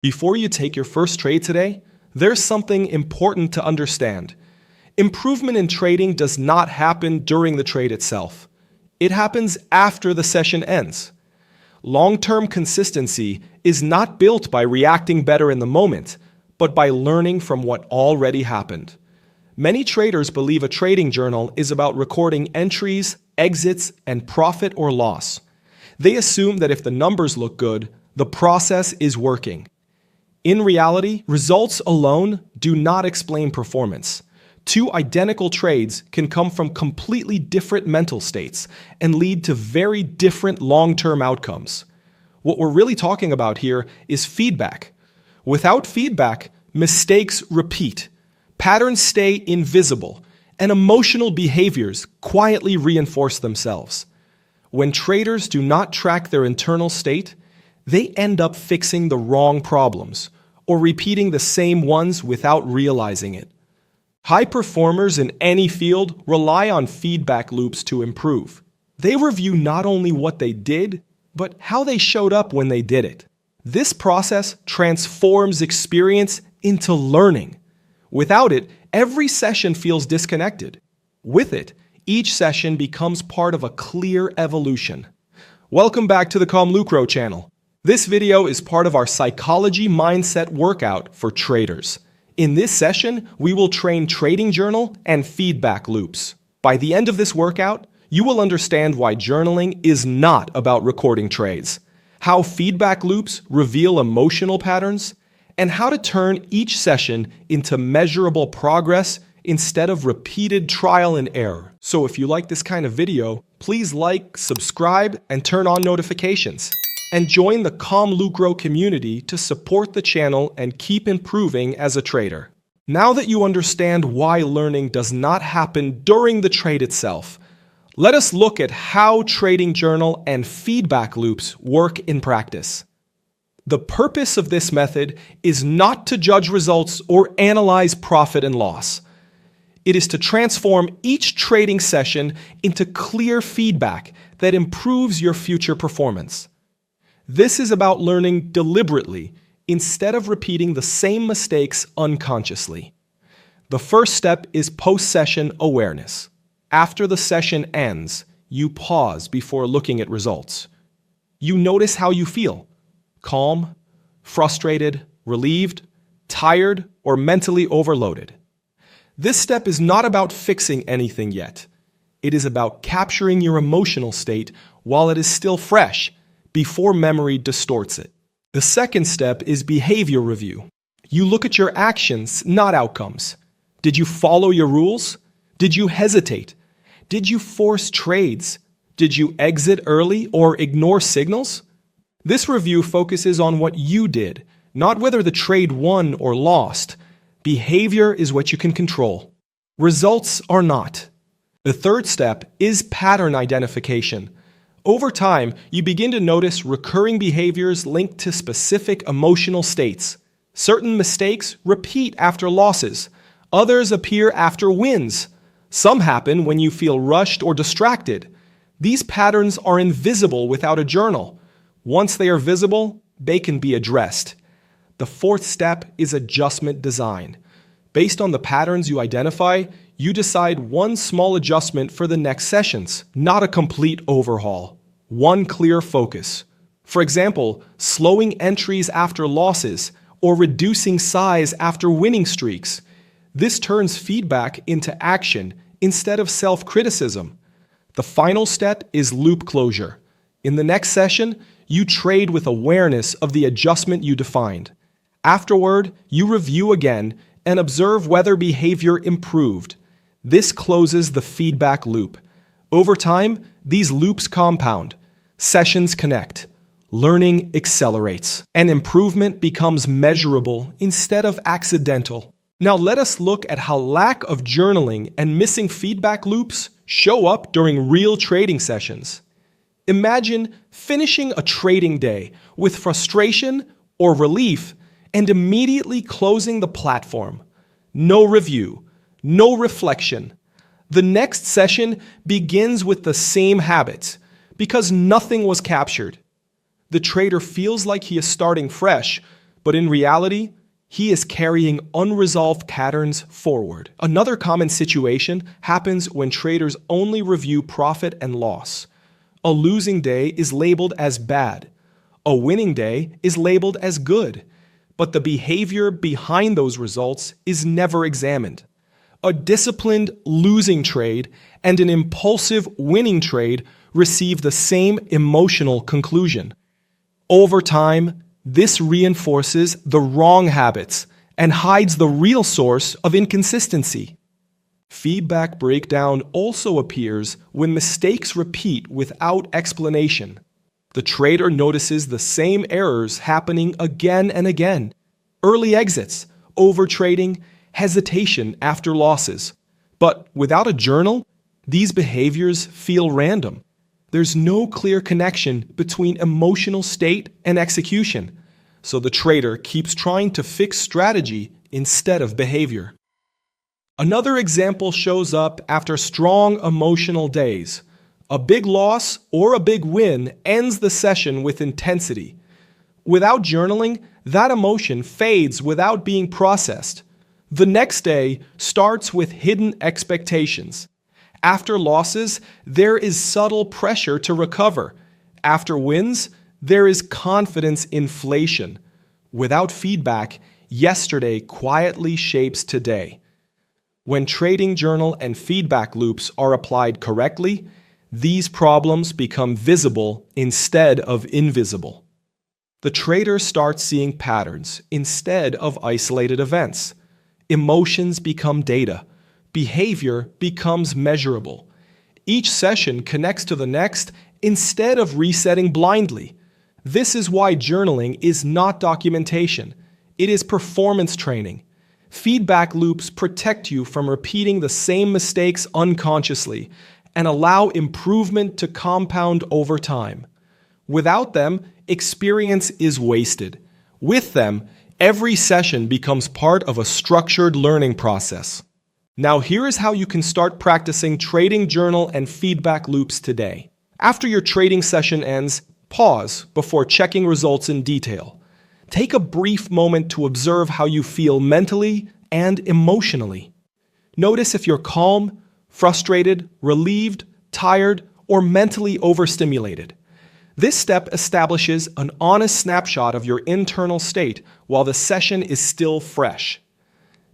Before you take your first trade today, there's something important to understand. Improvement in trading does not happen during the trade itself. It happens after the session ends. Long-term consistency is not built by reacting better in the moment, but by learning from what already happened. Many traders believe a trading journal is about recording entries, exits, and profit or loss. They assume that if the numbers look good, the process is working. In reality, results alone do not explain performance. Two identical trades can come from completely different mental states and lead to very different long-term outcomes. What we're really talking about here is feedback. Without feedback, mistakes repeat, patterns stay invisible, and emotional behaviors quietly reinforce themselves. When traders do not track their internal state, they end up fixing the wrong problems or repeating the same ones without realizing it. High performers in any field rely on feedback loops to improve. They review not only what they did, but how they showed up when they did it. This process transforms experience into learning. Without it, every session feels disconnected. With it, each session becomes part of a clear evolution. Welcome back to the ComLucro channel. This video is part of our psychology mindset workout for traders. In this session, we will train trading journal and feedback loops. By the end of this workout, you will understand why journaling is not about recording trades, how feedback loops reveal emotional patterns, and how to turn each session into measurable progress instead of repeated trial and error. So if you like this kind of video, please like, subscribe, and turn on notifications. And join the ComLucro community to support the channel and keep improving as a trader. Now that you understand why learning does not happen during the trade itself, let us look at how trading journal and feedback loops work in practice. The purpose of this method is not to judge results or analyze profit and loss. It is to transform each trading session into clear feedback that improves your future performance. This is about learning deliberately instead of repeating the same mistakes unconsciously. The first step is post-session awareness. After the session ends, you pause before looking at results. You notice how you feel: calm, frustrated, relieved, tired, or mentally overloaded. This step is not about fixing anything yet. It is about capturing your emotional state while it is still fresh, before memory distorts it. The second step is behavior review. You look at your actions, not outcomes. Did you follow your rules? Did you hesitate? Did you force trades? Did you exit early or ignore signals? This review focuses on what you did, not whether the trade won or lost. Behavior is what you can control. Results are not. The third step is pattern identification. Over time, you begin to notice recurring behaviors linked to specific emotional states. Certain mistakes repeat after losses. Others appear after wins. Some happen when you feel rushed or distracted. These patterns are invisible without a journal. Once they are visible, they can be addressed. The fourth step is adjustment design. Based on the patterns you identify, you decide one small adjustment for the next sessions, not a complete overhaul. One clear focus. For example, slowing entries after losses or reducing size after winning streaks. This turns feedback into action instead of self-criticism. The final step is loop closure. In the next session, you trade with awareness of the adjustment you defined. Afterward, you review again and observe whether behavior improved. This closes the feedback loop. Over time, these loops compound. Sessions connect. Learning accelerates. And improvement becomes measurable instead of accidental. Now let us look at how lack of journaling and missing feedback loops show up during real trading sessions. Imagine finishing a trading day with frustration or relief and immediately closing the platform. No review, no reflection. The next session begins with the same habits because nothing was captured. The trader feels like he is starting fresh, but in reality, he is carrying unresolved patterns forward. Another common situation happens when traders only review profit and loss. A losing day is labeled as bad. A winning day is labeled as good. But the behavior behind those results is never examined. A disciplined losing trade and an impulsive winning trade receive the same emotional conclusion. Over time, this reinforces the wrong habits and hides the real source of inconsistency. Feedback breakdown also appears when mistakes repeat without explanation. The trader notices the same errors happening again and again. Early exits, overtrading, hesitation after losses. But without a journal, these behaviors feel random. There's no clear connection between emotional state and execution, so the trader keeps trying to fix strategy instead of behavior. Another example shows up after strong emotional days. A big loss or a big win ends the session with intensity. Without journaling, that emotion fades without being processed. The next day starts with hidden expectations. After losses, there is subtle pressure to recover. After wins, there is confidence inflation. Without feedback, yesterday quietly shapes today. When trading journal and feedback loops are applied correctly, these problems become visible instead of invisible. The trader starts seeing patterns instead of isolated events. Emotions become data. Behavior becomes measurable. Each session connects to the next instead of resetting blindly. This is why journaling is not documentation. It is performance training. Feedback loops protect you from repeating the same mistakes unconsciously and allow improvement to compound over time. Without them, experience is wasted. With them, every session becomes part of a structured learning process. Now here is how you can start practicing trading journal and feedback loops today. After your trading session ends, pause before checking results in detail. Take a brief moment to observe how you feel mentally and emotionally. Notice if you're calm, frustrated, relieved, tired, or mentally overstimulated. This step establishes an honest snapshot of your internal state while the session is still fresh.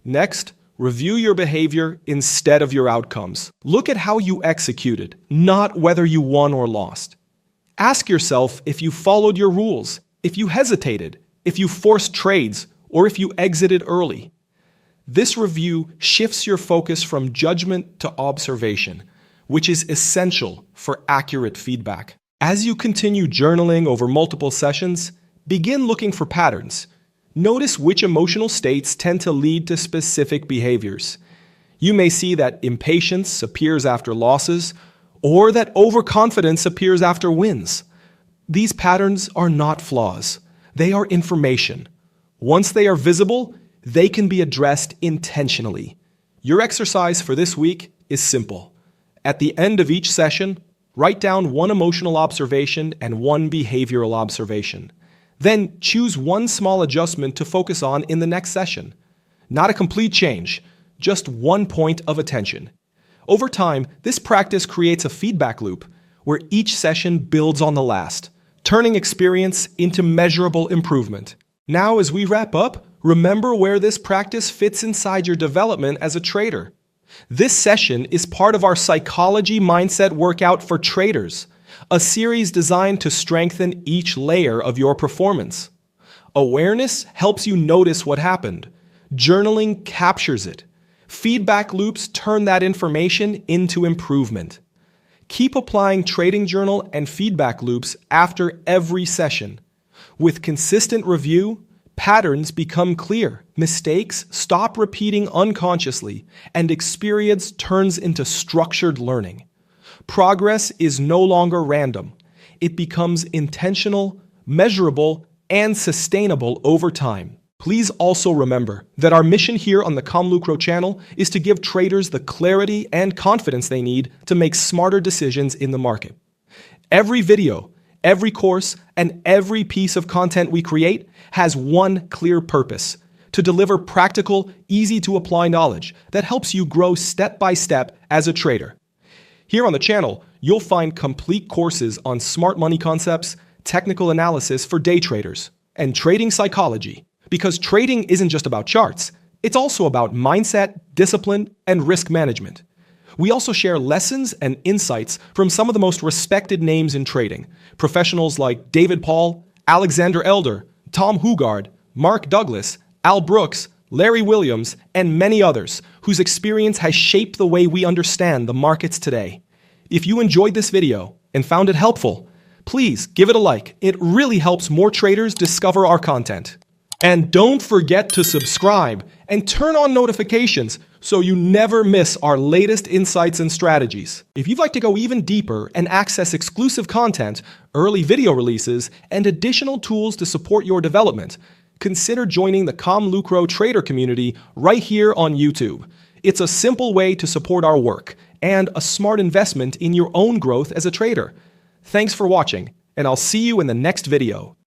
Next, review your behavior instead of your outcomes. Look at how you executed, not whether you won or lost. Ask yourself if you followed your rules, if you hesitated, if you forced trades, or if you exited early. This review shifts your focus from judgment to observation, which is essential for accurate feedback. As you continue journaling over multiple sessions, begin looking for patterns. Notice which emotional states tend to lead to specific behaviors. You may see that impatience appears after losses, or that overconfidence appears after wins. These patterns are not flaws. They are information. Once they are visible, they can be addressed intentionally. Your exercise for this week is simple. At the end of each session, write down one emotional observation and one behavioral observation. Then choose one small adjustment to focus on in the next session. Not a complete change, just one point of attention. Over time, this practice creates a feedback loop where each session builds on the last, turning experience into measurable improvement. Now, as we wrap up, remember where this practice fits inside your development as a trader. This session is part of our Psychology Mindset Workout for Traders, a series designed to strengthen each layer of your performance. Awareness helps you notice what happened. Journaling captures it. Feedback loops turn that information into improvement. Keep applying trading journal and feedback loops after every session. With consistent review, patterns become clear, mistakes stop repeating unconsciously, and experience turns into structured learning. Progress is no longer random. It becomes intentional, measurable, and sustainable over time. Please also remember that our mission here on the ComLucro channel is to give traders the clarity and confidence they need to make smarter decisions in the market. Every video, Every course and every piece of content we create has one clear purpose: to deliver practical, easy-to-apply knowledge that helps you grow step by step as a trader. Here on the channel, you'll find complete courses on smart money concepts, technical analysis for day traders, and trading psychology. Because trading isn't just about charts, it's also about mindset, discipline, and risk management. We also share lessons and insights from some of the most respected names in trading, professionals like David Paul, Alexander Elder, Tom Hugard, Mark Douglas, Al Brooks, Larry Williams, and many others whose experience has shaped the way we understand the markets today. If you enjoyed this video and found it helpful, please give it a like. It really helps more traders discover our content. And don't forget to subscribe and turn on notifications so you never miss our latest insights and strategies. If you'd like to go even deeper and access exclusive content, early video releases, and additional tools to support your development, consider joining the ComLucro trader community right here on YouTube. It's a simple way to support our work and a smart investment in your own growth as a trader. Thanks for watching, and I'll see you in the next video.